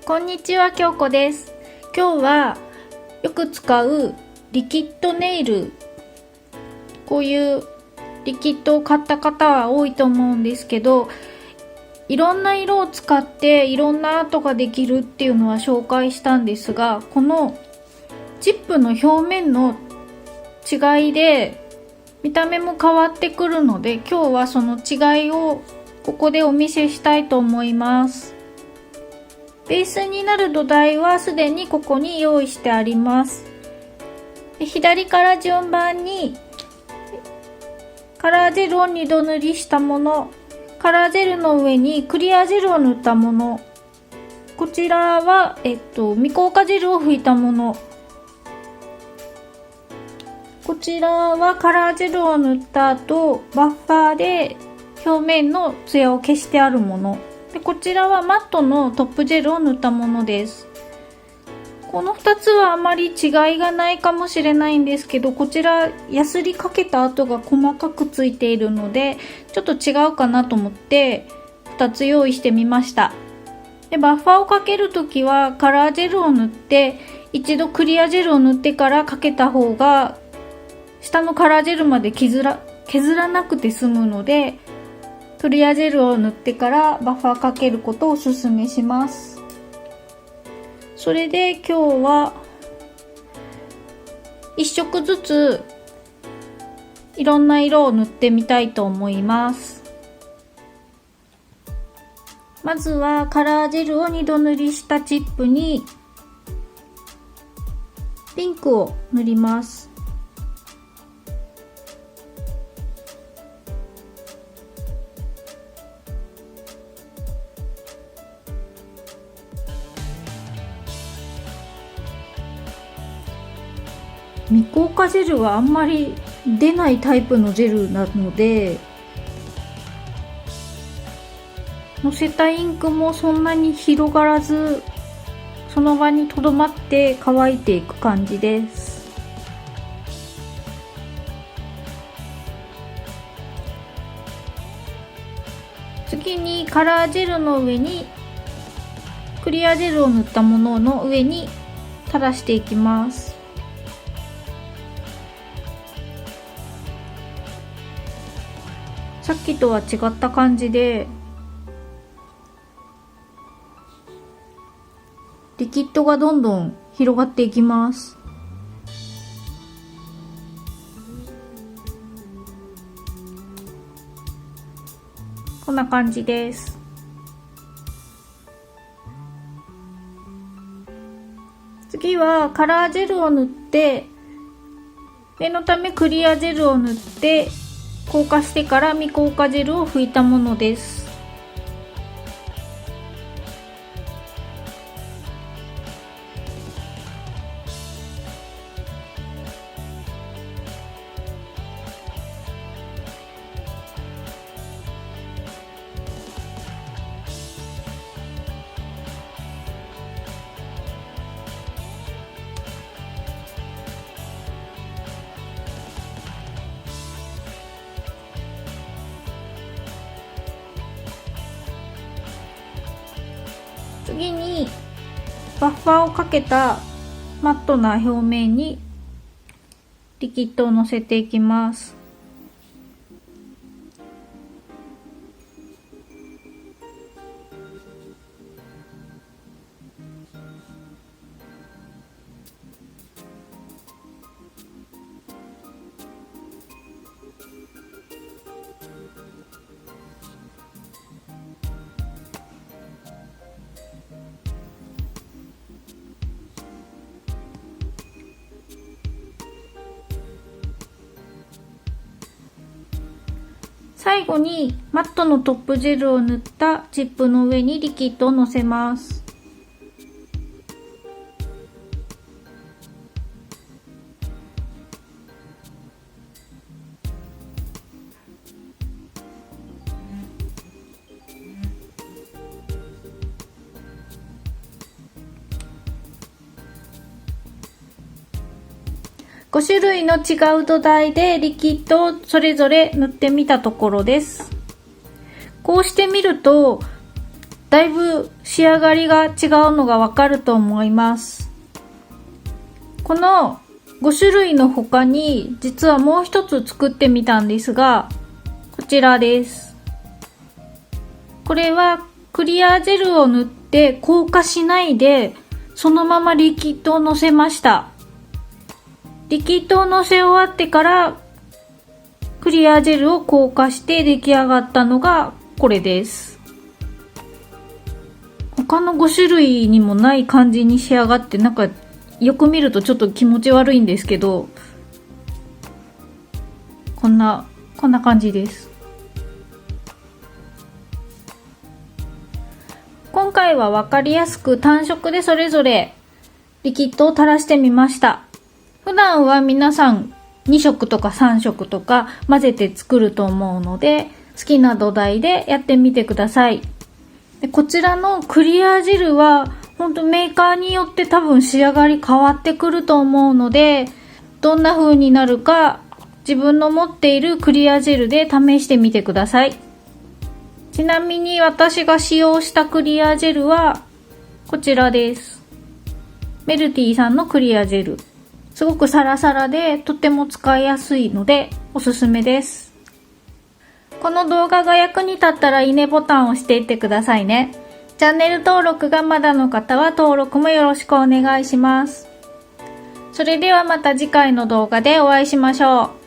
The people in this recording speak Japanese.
こんにちは、京子です。今日はよく使うリキッドネイル、こういうリキッドを買った方は多いと思うんですけど、いろんな色を使っていろんなアートができるっていうのは紹介したんですが、このチップの表面の違いで見た目も変わってくるので、今日はその違いをここでお見せしたいと思います。ベースになる土台はすでにここに用意してあります。左から順番にカラージェルを2度塗りしたもの、カラージェルの上にクリアジェルを塗ったもの、こちらは、未硬化ジェルを拭いたもの、こちらはカラージェルを塗った後バッファーで表面のツヤを消してあるもので、こちらはマットのトップジェルを塗ったものです。この2つはあまり違いがないかもしれないんですけど、こちらヤスリかけた跡が細かくついているのでちょっと違うかなと思って2つ用意してみました。でバッファーをかけるときはカラージェルを塗って一度クリアジェルを塗ってからかけた方が下のカラージェルまで削らなくて済むので、クリアジェルを塗ってからバッファーかけることをおすすめします。それで今日は1色ずついろんな色を塗ってみたいと思います。まずはカラージェルを2度塗りしたチップにピンクを塗ります。未硬化ジェルはあんまり出ないタイプのジェルなので、のせたインクもそんなに広がらずその場にとどまって乾いていく感じです。次にカラージェルの上にクリアジェルを塗ったものの上に垂らしていきます。さっきとは違った感じでリキッドがどんどん広がっていきます。こんな感じです。次はカラージェルを塗って念のためクリアジェルを塗って硬化してから未硬化ジェルを拭いたものです。次にバッファーをかけたマットな表面にリキッドをのせていきます。最後にマットのトップジェルを塗ったチップの上にリキッドをのせます。5種類の違う土台でリキッドをそれぞれ塗ってみたところです。こうしてみるとだいぶ仕上がりが違うのがわかると思います。この5種類の他に実はもう一つ作ってみたんですが、こちらです。これはクリアジェルを塗って硬化しないでそのままリキッドをのせました。リキッドをのせ終わってからクリアジェルを硬化して出来上がったのがこれです。他の5種類にもない感じに仕上がって、なんかよく見るとちょっと気持ち悪いんですけど、こんな感じです。今回はわかりやすく単色でそれぞれリキッドを垂らしてみました。普段は皆さん2色とか3色とか混ぜて作ると思うので、好きな土台でやってみてください。でこちらのクリアジェルは本当メーカーによって多分仕上がり変わってくると思うので、どんな風になるか自分の持っているクリアジェルで試してみてください。ちなみに私が使用したクリアジェルはこちらです。メルティさんのクリアジェル。すごくサラサラでとても使いやすいのでおすすめです。この動画が役に立ったらいいねボタンを押していってくださいね。チャンネル登録がまだの方は登録もよろしくお願いします。それではまた次回の動画でお会いしましょう。